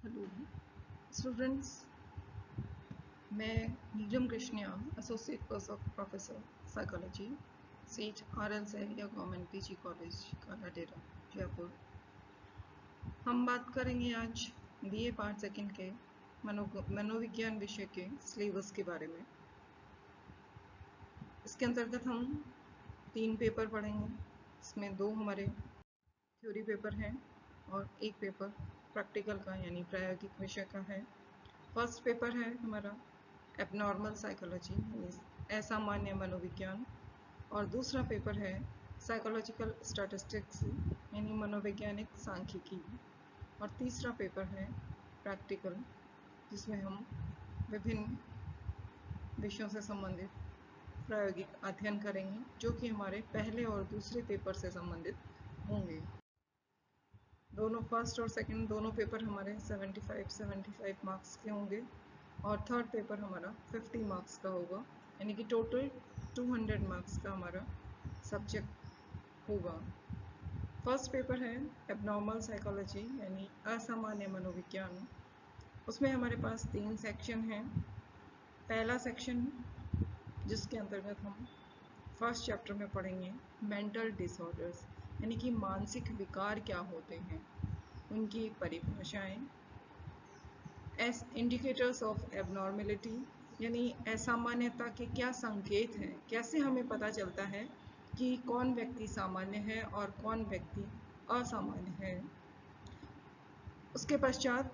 Hello students, मैं Neelam Krishniya, associate professor psychology, Seth RL Saharia government PG college Kaladera Jaipur. हम बात करेंगे आज BA पार्ट सेकंड के मनोविज्ञान विषय के सिलेबस के बारे में। इसके अंतर्गत हम 3 पेपर पढ़ेंगे। इसमें 2 हमारे थ्योरी पेपर हैं और 1 पेपर प्रैक्टिकल का यानी प्रायोगिक विषय का है। फर्स्ट पेपर है हमारा एबनॉर्मल साइकोलॉजी असामान्य मनोविज्ञान, और दूसरा पेपर है साइकोलॉजिकल स्टैटिस्टिक्स यानी मनोवैज्ञानिक सांख्यिकी, और तीसरा पेपर है प्रैक्टिकल, जिसमें हम विभिन्न विषयों से संबंधित प्रायोगिक अध्ययन करेंगे, जो कि हमारे पहले और दूसरे पेपर से संबंधित होंगे। दोनों फर्स्ट और सेकंड दोनों पेपर हमारे 75 मार्क्स के होंगे और थर्ड पेपर हमारा 50 मार्क्स का होगा, यानी कि टोटल 200 मार्क्स का हमारा सब्जेक्ट होगा। फर्स्ट पेपर है एबनॉर्मल साइकोलॉजी यानी असामान्य मनोविज्ञान। उसमें हमारे पास 3 सेक्शन हैं। पहला सेक्शन, जिसके अंतर्गत हम फर्स्ट चैप्टर में पढ़ेंगे मेंटल डिसऑर्डर्स यानी कि मानसिक विकार क्या होते हैं, उनकी परिभाषाएं। एस इंडिकेटर्स ऑफ एबनॉर्मेलिटी यानी असामान्यता के क्या संकेत हैं, कैसे हमें पता चलता है कि कौन व्यक्ति सामान्य है और कौन व्यक्ति असामान्य है। उसके पश्चात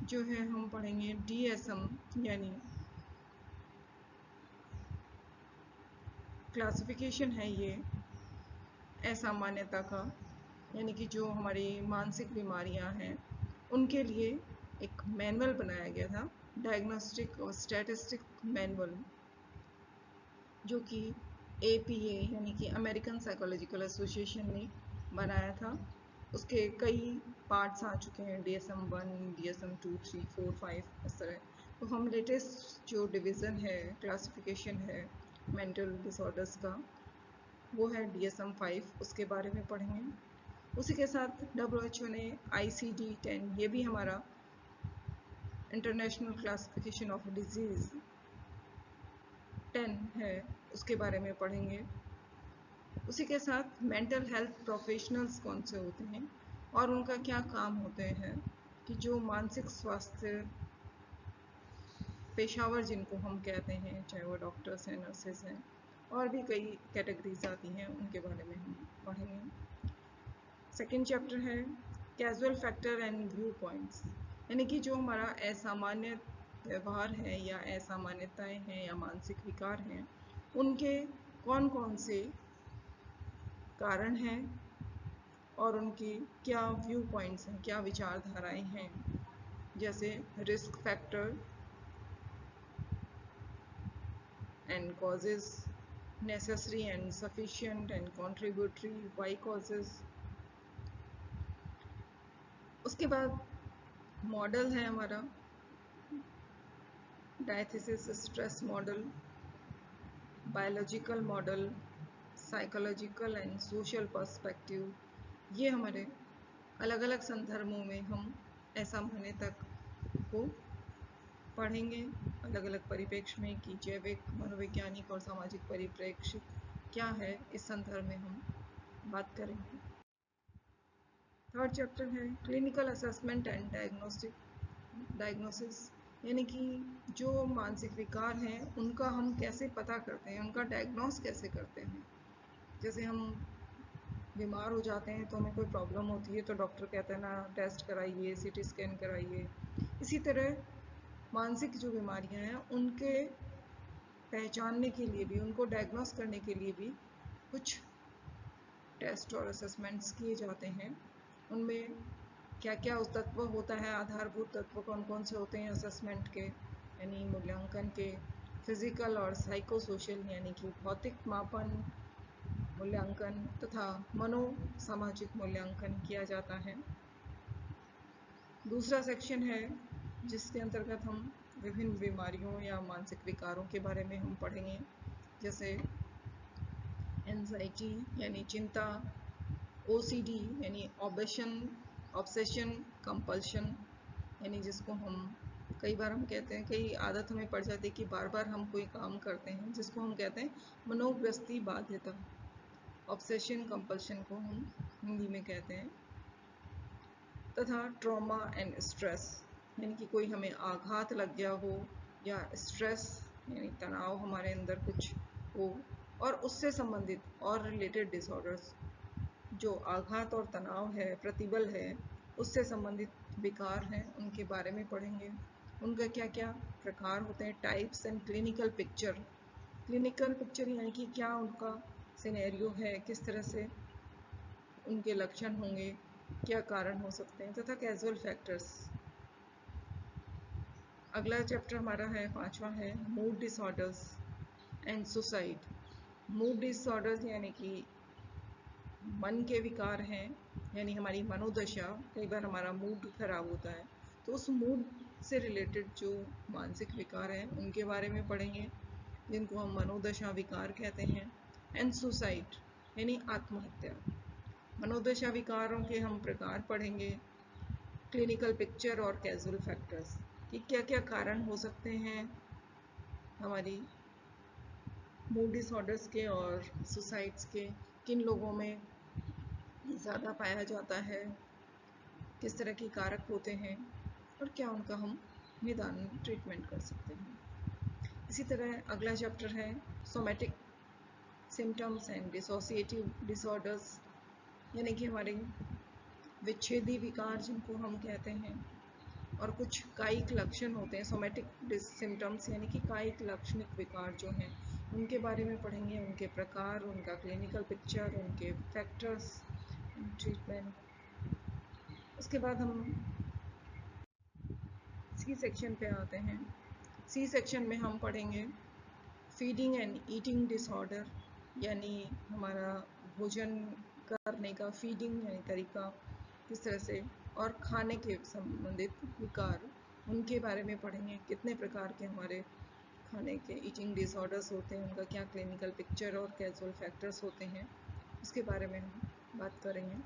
जो है हम पढ़ेंगे DSM यानी क्लासिफिकेशन है ये असामान्यता का, यानी कि जो हमारी मानसिक बीमारियां हैं उनके लिए एक मैनुअल बनाया गया था, डायग्नोस्टिक और स्टैटिस्टिक मैनुअल, जो कि APA यानी कि अमेरिकन साइकोलॉजिकल एसोसिएशन ने बनाया था। उसके कई पार्ट्स आ चुके हैं, DSM 1, DSM 2, 3, 4, 5 इस तरह। तो हम लेटेस्ट जो डिवीज़न है, क्लासिफिकेशन है मेंटल डिसऑर्डर्स का, वो है DSM 5, उसके बारे में पढ़ेंगे। उसी के साथ WHO ने ICD-10, ये भी हमारा इंटरनेशनल क्लासिफिकेशन ऑफ डिजीज़ 10 है, उसके बारे में पढ़ेंगे। उसी के साथ मेंटल हेल्थ प्रोफेशनल्स कौन से होते हैं और उनका क्या काम होते हैं, कि जो मानसिक स्वास्थ्य पेशावर जिनको हम कहते हैं, चाहे वो डॉक्टर्स हैं, नर्सेज हैं, और भी कई कैटेगरीज आती हैं, उनके बारे में हम पढ़ेंगे। सेकेंड चैप्टर है casual factor and view points, यानी कि जो हमारा असामान्य व्यवहार है या असामान्यताएं हैं या मानसिक विकार हैं, उनके कौन कौन से कारण हैं और उनकी क्या व्यू पॉइंट्स हैं, क्या विचारधाराएं हैं, जैसे risk factor and causes, necessary and sufficient and contributory, why causes। उसके बाद मॉडल है हमारा diathesis stress model, biological model, psychological and social perspective. ये हमारे अलग अलग संदर्भों में हम असामान्यता को पढ़ेंगे, अलग अलग परिप्रेक्ष्य में, कि जैविक, मनोवैज्ञानिक और सामाजिक परिप्रेक्ष्य क्या है, इस संदर्भ में हम बात करेंगे। थर्ड चैप्टर है क्लिनिकल असेसमेंट एंड डायग्नोसिस, यानी कि जो मानसिक विकार हैं उनका हम कैसे पता करते हैं, उनका डायग्नोस कैसे करते हैं। जैसे हम बीमार हो जाते हैं तो हमें कोई प्रॉब्लम होती है तो डॉक्टर कहता है ना, टेस्ट कराइए, CT स्कैन कराइए। इसी तरह मानसिक जो बीमारियां हैं उनके पहचानने के लिए भी, उनको डायग्नोस करने के लिए भी कुछ टेस्ट और असेसमेंट्स किए जाते हैं। उनमें क्या क्या उस तत्व होता है, आधारभूत तत्व कौन कौन से होते हैं असेसमेंट के यानी मूल्यांकन के, फिजिकल और साइको सोशल यानी कि भौतिक मापन मूल्यांकन तथा मनो सामाजिक मूल्यांकन किया जाता है। दूसरा सेक्शन है जिसके अंतर्गत हम विभिन्न बीमारियों या मानसिक विकारों के बारे में हम पढ़ेंगे, जैसे एंजाइटी यानी चिंता, OCD यानी ऑब्सेशन ऑब्सेशन कंपल्शन, यानी जिसको हम कई बार हम कहते हैं, कई आदत हमें पड़ जाती है कि बार बार हम कोई काम करते हैं, जिसको हम कहते हैं मनोग्रस्ती बाध्यता। ऑब्सेशन कंपल्शन को हम हिंदी में कहते हैं। तथा ट्रॉमा एंड स्ट्रेस, यानी कि कोई हमें आघात लग गया हो या स्ट्रेस यानी तनाव हमारे अंदर कुछ हो, और उससे संबंधित और रिलेटेड डिसऑर्डर्स, जो आघात और तनाव है, प्रतिबल है, उससे संबंधित विकार हैं, उनके बारे में पढ़ेंगे। उनका क्या क्या प्रकार होते हैं, types and clinical picture. Clinical picture यानी कि क्या उनका सिनेरियो है, किस तरह से उनके लक्षण होंगे, क्या कारण हो सकते हैं, तथा कैजुअल फैक्टर्स। अगला चैप्टर हमारा है 5वां है mood disorders and suicide. Mood disorders यानी कि मन के विकार हैं, यानी हमारी मनोदशा, कई बार हमारा मूड खराब होता है तो उस मूड से रिलेटेड जो मानसिक विकार हैं उनके बारे में पढ़ेंगे, जिनको हम मनोदशा विकार कहते हैं। एंड सुसाइड यानी आत्महत्या। मनोदशा विकारों के हम प्रकार पढ़ेंगे, क्लिनिकल पिक्चर और कैजुअल फैक्टर्स, कि क्या क्या कारण हो सकते हैं हमारी मूड डिसऑर्डर्स के और सुसाइड्स के, किन लोगों में ज़्यादा पाया जाता है, किस तरह के कारक होते हैं, और क्या उनका हम निदान ट्रीटमेंट कर सकते हैं। इसी तरह अगला चैप्टर है somatic symptoms and dissociative disorders, यानी कि हमारे विच्छेदी विकार जिनको हम कहते हैं, और कुछ कायिक लक्षण होते हैं। सोमैटिक सिम्टम्स यानी कि कायिक लक्षणिक विकार जो हैं उनके बारे में पढ़ेंगे, उनके प्रकार, उनका क्लिनिकल पिक्चर, उनके फैक्टर्स, ट्रीटमेंट। उसके बाद हम सी सेक्शन पे आते हैं। सी सेक्शन में हम पढ़ेंगे फीडिंग एंड ईटिंग डिसऑर्डर, यानी हमारा भोजन करने का फीडिंग यानी तरीका किस तरह से, और खाने के संबंधित विकार, उनके बारे में पढ़ेंगे। कितने प्रकार के हमारे खाने के ईटिंग डिसऑर्डर्स होते हैं, उनका क्या क्लिनिकल पिक्चर और कैजुअल फैक्टर्स होते हैं, उसके बारे में हम बात करेंगे।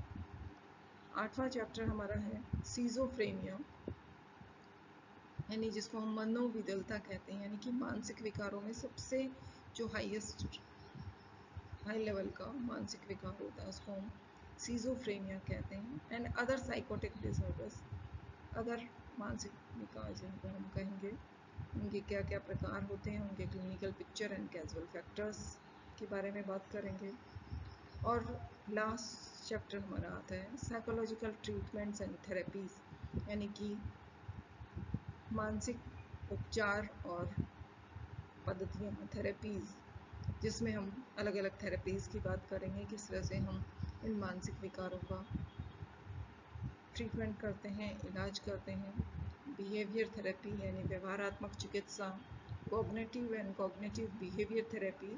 8वां चैप्टर हमारा है सीजोफ्रेनिया, यानी जिसको हम मनोविदलता कहते हैं, यानी कि मानसिक विकारों में सबसे जो हाई लेवल का मानसिक विकार होता है उसको हम सीजोफ्रेनिया कहते हैं। And other psychotic disorders, other मानसिक विकार जिनको हम कहेंगे, उनके क्या क्या प्रकार होते हैं, उनके clinical picture and casual factors के बारे में बात करेंगे। और लास्ट चैप्टर हमारा आता है साइकोलॉजिकल ट्रीटमेंट्स एंड थेरेपीज, यानी कि मानसिक उपचार और पद्धतियाँ, थेरेपीज़, जिसमें हम अलग अलग थेरेपीज़ की बात करेंगे, किस तरह से हम इन मानसिक विकारों का ट्रीटमेंट करते हैं, इलाज करते हैं। बिहेवियर थेरेपी यानी व्यवहारात्मक चिकित्सा, cognitive and cognitive behaviour therapy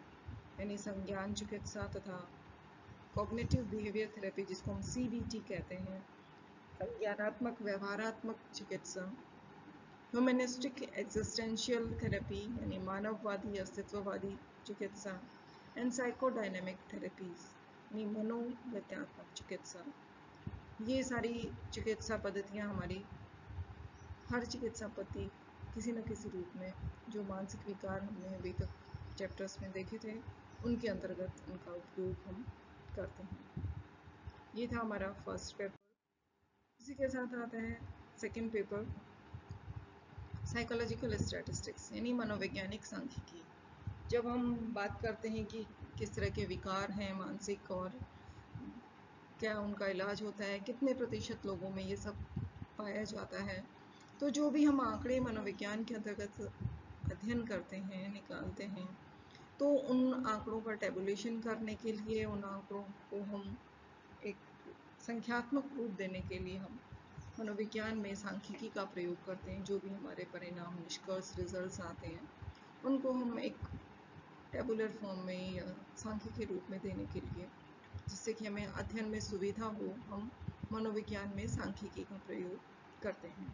यानी संज्ञान चिकित्सा, तथा कॉग्निटिव बिहेवियर थेरेपी जिसको हम CBT कहते हैं, संज्ञानात्मक व्यवहारात्मक चिकित्सा। ह्यूमनिस्टिक एग्जिस्टेंशियल थेरेपी यानी मानववादी अस्तित्ववादी चिकित्सा। एंड साइकोडायनेमिक थेरेपीज यानी मनोवैज्ञानिक चिकित्सा। ये सारी चिकित्सा पद्धतियाँ हमारी, हर चिकित्सा पद्धति किसी न किसी रूप में जो मानसिक विकार हमने अभी तक चैप्टर्स में देखे थे उनके अंतर्गत उनका उपयोग हम करते हैं। ये था हमारा फर्स्ट पेपर। इसी के साथ आता है सेकंड पेपर साइकोलॉजिकल स्टैटिस्टिक्स यानी मनोवैज्ञानिक सांख्यिकी। जब हम बात करते हैं कि किस तरह के विकार हैं मानसिक और क्या उनका इलाज होता है, कितने प्रतिशत लोगों में ये सब पाया जाता है, तो जो भी हम आंकड़े मनोविज्ञान के अंतर्गत अध्ययन करते हैं, निकालते हैं, तो उन आंकड़ों का टेबुलेशन करने के लिए, उन आंकड़ों को हम एक संख्यात्मक रूप देने के लिए हम मनोविज्ञान में सांख्यिकी का प्रयोग करते हैं। जो भी हमारे परिणाम, निष्कर्ष, रिजल्ट्स आते हैं उनको हम एक टेबुलर फॉर्म में या सांख्यिकी रूप में देने के लिए, जिससे कि हमें अध्ययन में सुविधा हो, हम मनोविज्ञान में सांख्यिकी का प्रयोग करते हैं।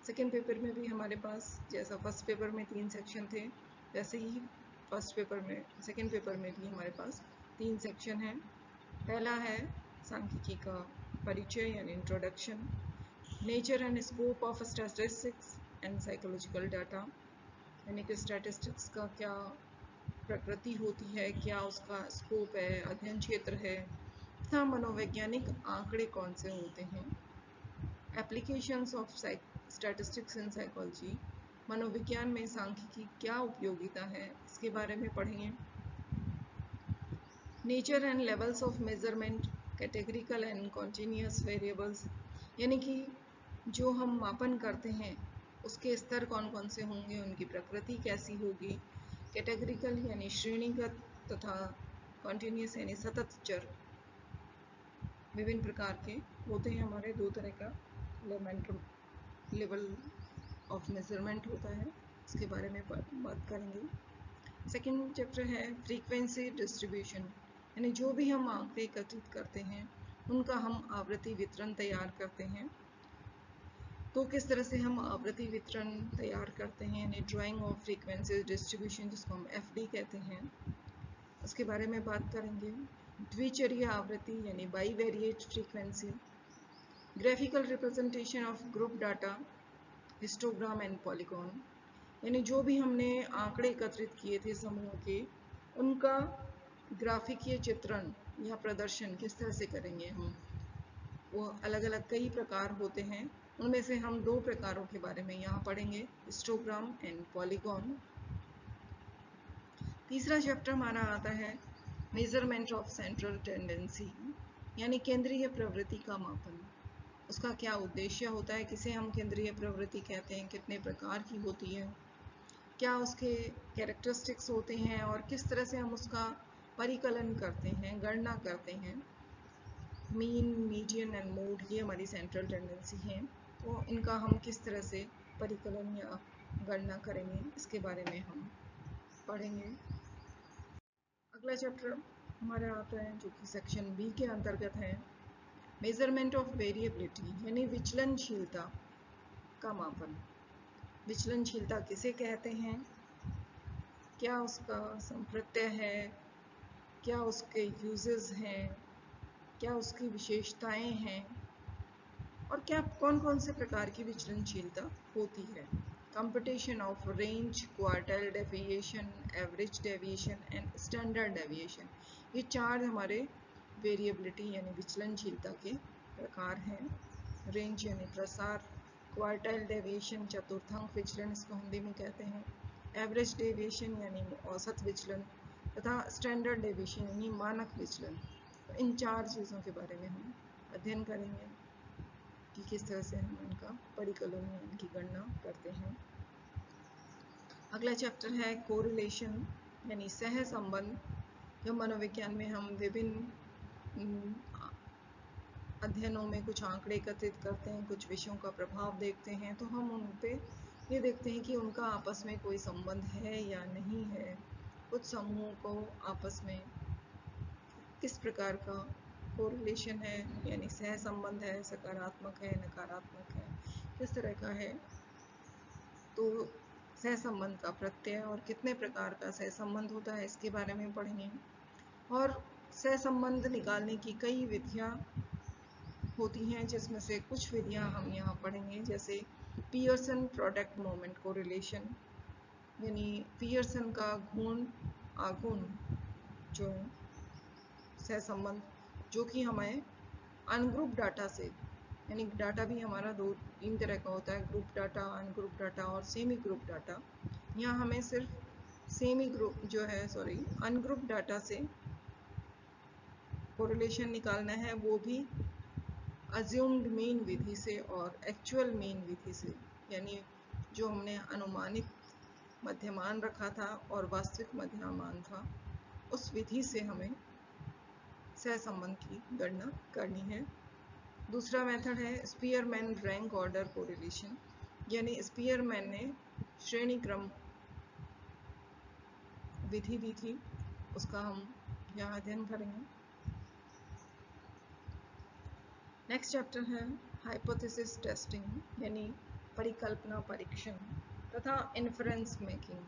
सेकेंड पेपर में भी हमारे पास जैसा फर्स्ट पेपर में 3 सेक्शन थे, वैसे ही सेकेंड पेपर में भी हमारे पास 3 सेक्शन हैं। पहला है सांख्यिकी का परिचय यानी introduction, nature and scope of statistics and psychological data, यानी कि स्टैटिस्टिक्स का क्या प्रकृति होती है, क्या उसका स्कोप है, अध्ययन क्षेत्र है, तथा मनोवैज्ञानिक आंकड़े कौन से होते हैं। Applications of statistics in psychology, मनोविज्ञान में सांख्यिकी क्या उपयोगिता है, इसके बारे में पढ़ेंगे। Nature and levels of measurement, categorical and continuous variables, यानी कि जो हम मापन करते हैं उसके स्तर कौन कौन से होंगे, उनकी प्रकृति कैसी होगी। कैटेगरिकल यानी श्रेणीगत तथा कॉन्टिन्यूस यानी सतत चर विभिन्न प्रकार के होते हैं। हमारे दो तरह का लेवल ऑफ मेजरमेंट होता है, इसके बारे में बात करेंगे। सेकेंड चैप्टर है फ्रीक्वेंसी डिस्ट्रीब्यूशन, यानी जो भी हम आंकड़े एकत्रित करते हैं उनका हम आवृत्ति वितरण तैयार करते हैं। तो किस तरह से हम आवृत्ति वितरण तैयार करते हैं, यानी ड्राइंग ऑफ फ्रीक्वेंसी डिस्ट्रीब्यूशन, जिसको हम एफडी कहते हैं, उसके बारे में बात करेंगे। द्विचरीय आवृत्ति यानी bivariate frequency, graphical representation of group data, histogram and polygon, यानी जो भी हमने आंकड़े एकत्रित किए थे समूह के, उनका ग्राफिकीय चित्रण या प्रदर्शन किस तरह से करेंगे हम। वो अलग अलग कई प्रकार होते हैं, उनमें से हम दो प्रकारों के बारे में यहाँ पढ़ेंगे, हिस्टोग्राम एंड पॉलीगॉन। तीसरा चैप्टर हमारा आता है मेजरमेंट ऑफ सेंट्रल टेंडेंसी, यानी केंद्रीय प्रवृत्ति का मापन। उसका क्या उद्देश्य होता है, किसे हम केंद्रीय प्रवृत्ति कहते हैं, कितने प्रकार की होती है, क्या उसके कैरेक्टरिस्टिक्स होते हैं और किस तरह से हम उसका परिकलन करते हैं, गणना करते हैं। मीन, मीडियन एंड मोड, ये हमारी सेंट्रल टेंडेंसी है, तो इनका हम किस तरह से परिकलन या गणना करेंगे, इसके बारे में हम पढ़ेंगे। अगला चैप्टर हमारा आता है जो कि सेक्शन बी के अंतर्गत है, मेजरमेंट ऑफ वेरिएबिलिटी, यानी विचलनशीलता का मापन। विचलनशीलता किसे कहते हैं, क्या उसका संप्रत्यय है, क्या उसके यूजेस हैं, क्या उसकी विशेषताएं हैं, और क्या कौन कौन से प्रकार की विचलनशीलता होती है। Computation of range, quartile deviation, average deviation and standard deviation, ये चार हमारे वेरिएबिलिटी यानी विचलनशीलता के प्रकार हैं। रेंज यानी प्रसार, क्वार्टाइल डेविएशन चतुर्थांश विचलन इसको हिंदी में कहते हैं, एवरेज डेविएशन यानी औसत विचलन, तथा स्टैंडर्ड डेविएशन यानी मानक विचलन। तो इन चार चीज़ों के बारे में हम अध्ययन करेंगे कि किस तरह से हम इनका परिकलन या इनकी गणना करते हैं। अगला चैप्टर है कोरिलेशन, यानी सह संबंध। जो मनोविज्ञान में हम विभिन्न अध्ययनों में कुछ आंकड़े एकत्रित करते हैं, कुछ विषयों का प्रभाव देखते हैं, तो हम उन पे ये देखते हैं कि उनका आपस में कोई संबंध है या नहीं है, कुछ समूहों को आपस में किस प्रकार का कोरिलेशन है, यानी सह संबंध है, सकारात्मक है, नकारात्मक है, किस तरह का है। तो सह संबंध का प्रत्यय और कितने प्रकार का सह संबंध होता है, इसके बारे में पढ़ेंगे। और सह संबंध निकालने की कई विधियाँ होती हैं, जिसमें से कुछ विधियाँ हम यहाँ पढ़ेंगे, जैसे पियर्सन प्रोडक्ट मोमेंट कोरिलेशन, यानी पियर्सन का गुण आगुण जो है सह संबंध, जो कि हमें अनग्रुप डाटा से, यानी डाटा भी हमारा तीन तरह का होता है, ग्रुप डाटा, अनग्रुप डाटा और सेमी ग्रुप डाटा। यहाँ हमें सिर्फ सेमी ग्रुप जो है अनग्रुप डाटा से कोरिलेशन निकालना है, वो भी अज्यूम्ड मीन विधि से और एक्चुअल मीन विधि से, यानी जो हमने अनुमानित मध्यमान रखा था और वास्तविक मध्यमान था, उस विधि से हमें सहसंबंध की गणना करनी है। दूसरा मेथड है स्पीयरमैन रैंक ऑर्डर कोरिलेशन, यानी स्पीयरमैन ने श्रेणी क्रम विधि दी थी, उसका हम यहाँ अध्ययन करेंगे। नेक्स्ट चैप्टर है हाइपोथेसिस टेस्टिंग, यानी परिकल्पना परीक्षण तथा इन्फरेंस मेकिंग,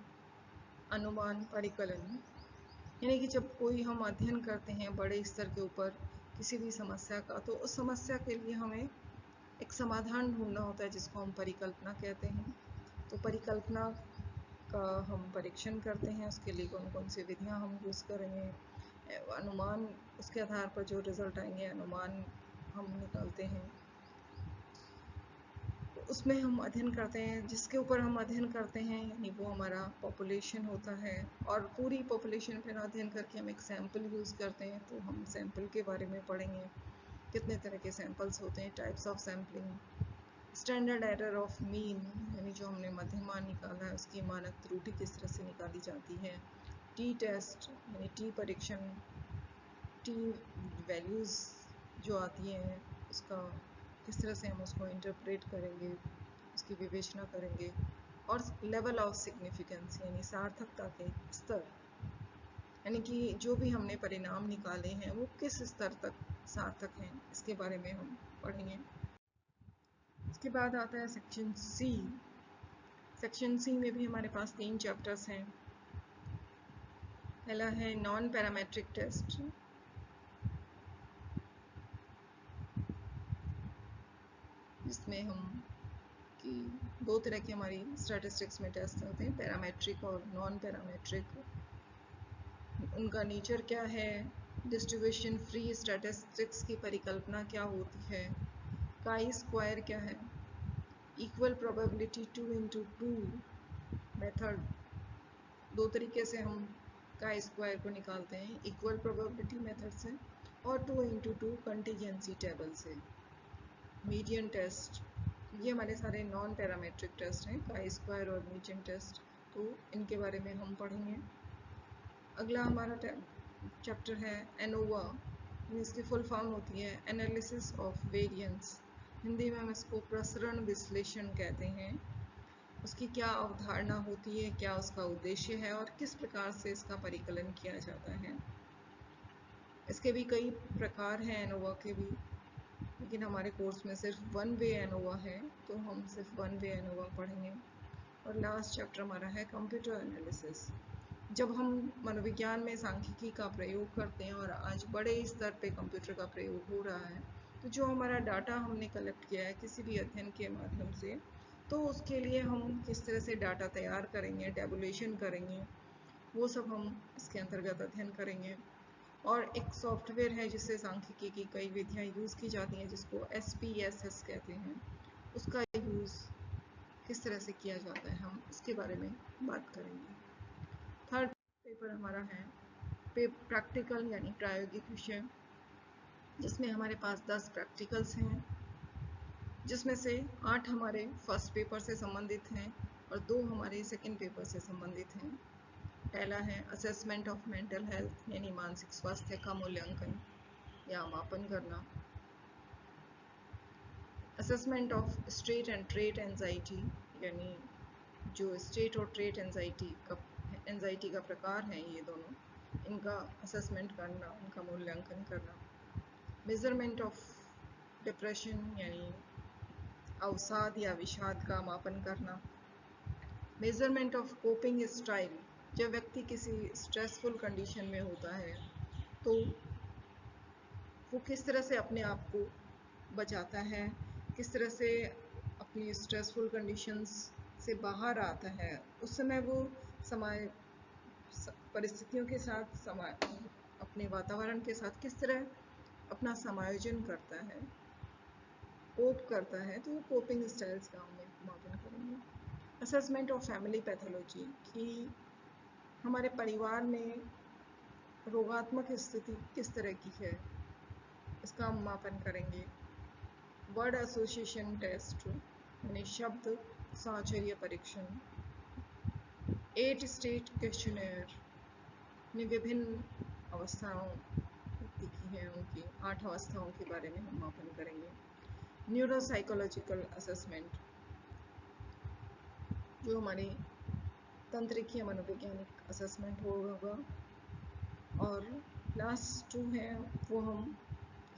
अनुमान परिकलन, यानी कि जब कोई हम अध्ययन करते हैं बड़े स्तर के ऊपर किसी भी समस्या का, तो उस समस्या के लिए हमें एक समाधान ढूंढना होता है जिसको हम परिकल्पना कहते हैं। तो परिकल्पना का हम परीक्षण करते हैं, उसके लिए कौन कौन सी विधियां हम यूज़ करेंगे, अनुमान, उसके आधार पर जो रिजल्ट आएंगे अनुमान हम निकालते हैं। उसमें हम अध्ययन करते हैं, जिसके ऊपर हम अध्ययन करते हैं यानी वो हमारा पॉपुलेशन होता है, और पूरी पॉपुलेशन पर अध्ययन करके हम एक सैंपल यूज़ करते हैं। तो हम सैंपल के बारे में पढ़ेंगे, कितने तरह के सैंपल्स होते हैं, types of sampling, standard error of mean यानी जो हमने मध्यमान निकाला है उसकी मानक त्रुटि किस तरह से निकाली जाती है, टी टेस्ट यानी टी परीक्षण, टी वैल्यूज़ जो आती हैं उसका किस तरह से हम उसको इंटरप्रेट करेंगे, उसकी विवेचना करेंगे, और लेवल ऑफ सिग्निफिकेंस यानी सार्थकता के स्तर, यानी कि जो भी हमने परिणाम निकाले हैं वो किस स्तर तक सार्थक हैं, इसके बारे में हम पढ़ेंगे। इसके बाद आता है सेक्शन सी। सेक्शन सी में भी हमारे पास 3 चैप्टर्स हैं। पहला है नॉन पैरामेट्रिक टेस्ट, जिसमें हम कि 2 तरह के हमारी स्टैटिस्टिक्स में टेस्ट होते हैं, पैरामेट्रिक और नॉन पैरामेट्रिक। उनका नेचर क्या है, डिस्ट्रीब्यूशन फ्री स्टैटिस्टिक्स की परिकल्पना क्या होती है, काई स्क्वायर क्या है, इक्वल प्रोबेबिलिटी 2x2 मेथड, 2 तरीके से हम काई स्क्वायर को निकालते हैं, इक्वल प्रोबेबिलिटी मेथड से और 2x2 कंटीजेंसी टेबल से। मीडियन टेस्ट, ये हमारे सारे नॉन पैरामेट्रिक टेस्ट हैं, काई स्क्वायर और मीडियन टेस्ट, तो इनके बारे में हम पढ़ेंगे। अगला हमारा चैप्टर है एनोवा, इसकी फुल फॉर्म होती है एनालिसिस ऑफ वेरिएंस, हिंदी में हम इसको प्रसरण विश्लेषण कहते हैं। उसकी क्या अवधारणा होती है, क्या उसका उद्देश्य है और किस प्रकार से इसका परिकलन किया जाता है। इसके भी कई प्रकार हैं एनोवा के भी, लेकिन हमारे कोर्स में सिर्फ 1 वे एनोवा है, तो हम सिर्फ 1 वे एनोवा पढ़ेंगे। और लास्ट चैप्टर हमारा है कंप्यूटर एनालिसिस। जब हम मनोविज्ञान में सांख्यिकी का प्रयोग करते हैं और आज बड़े स्तर पे कंप्यूटर का प्रयोग हो रहा है, तो जो हमारा डाटा हमने कलेक्ट किया है किसी भी अध्ययन के माध्यम से, तो उसके लिए हम किस तरह से डाटा तैयार करेंगे, टैबुलेशन करेंगे, वो सब हम इसके अंतर्गत अध्ययन करेंगे। और एक सॉफ्टवेयर है जिससे सांख्यिकी की कई विधियाँ यूज़ की जाती हैं, जिसको SPSS कहते हैं, उसका यूज़ किस तरह से किया जाता है हम इसके बारे में बात करेंगे। थर्ड पेपर हमारा है प्रैक्टिकल यानी प्रायोगिक विषय, जिसमें हमारे पास 10 प्रैक्टिकल्स हैं, जिसमें से 8 हमारे फर्स्ट पेपर से संबंधित हैं और 2 हमारे सेकंड पेपर से संबंधित हैं। पहला है असेसमेंट ऑफ मेंटल हेल्थ यानी मानसिक स्वास्थ्य का मूल्यांकन या मापन करना, assessment of state and trait anxiety यानी जो स्टेट और ट्रेट एंजाइटी का प्रकार है, ये दोनों, इनका असेसमेंट करना, इनका मूल्यांकन करना, मेजरमेंट ऑफ डिप्रेशन यानी अवसाद या विषाद का मापन करना, मेजरमेंट ऑफ कोपिंग स्टाइल, जब व्यक्ति किसी स्ट्रेसफुल कंडीशन में होता है तो वो किस तरह से अपने आप को बचाता है, किस तरह से अपनी स्ट्रेसफुल कंडीशंस से बाहर आता है, उस समय वो समय परिस्थितियों के साथ अपने वातावरण के साथ किस तरह अपना समायोजन करता है, कोप करता है, तो वो कोपिंग स्टाइल्स का हम मापन करेंगे। असेसमेंट ऑफ फैमिली पैथोलॉजी कि हमारे परिवार में रोगात्मक स्थिति किस तरह की है, इसका हम मापन करेंगे। वर्ड एसोसिएशन टेस्ट यानी शब्द साहचर्य परीक्षण, 8 स्टेट क्वेश्चनर ने विभिन्न अवस्थाओं लिखी है, उनकी 8 अवस्थाओं के बारे में हम मापन करेंगे। न्यूरोसाइकोलॉजिकल असेसमेंट जो हमारी तंत्रिकी या मनोवैज्ञानिक असेसमेंट होगा, और लास्ट 2 है वो हम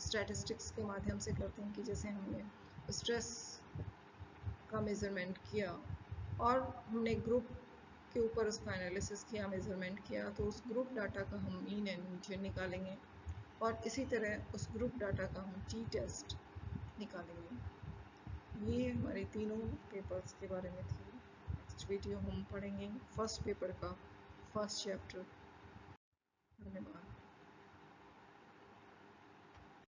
स्टैटिस्टिक्स के माध्यम से करते हैं कि जैसे हमने स्ट्रेस का मेज़रमेंट किया और हमने ग्रुप के ऊपर उसका एनालिसिस किया, मेज़रमेंट किया, तो उस ग्रुप डाटा का हम मीन एंड मीडियन निकालेंगे और इसी तरह उस ग्रुप डाटा का हम टी टेस्ट निकालेंगे। ये हमारे तीनों पेपर्स के बारे में थी। नेक्स्ट वीडियो हम पढ़ेंगे फर्स्ट पेपर का फर्स्ट चैप्टर।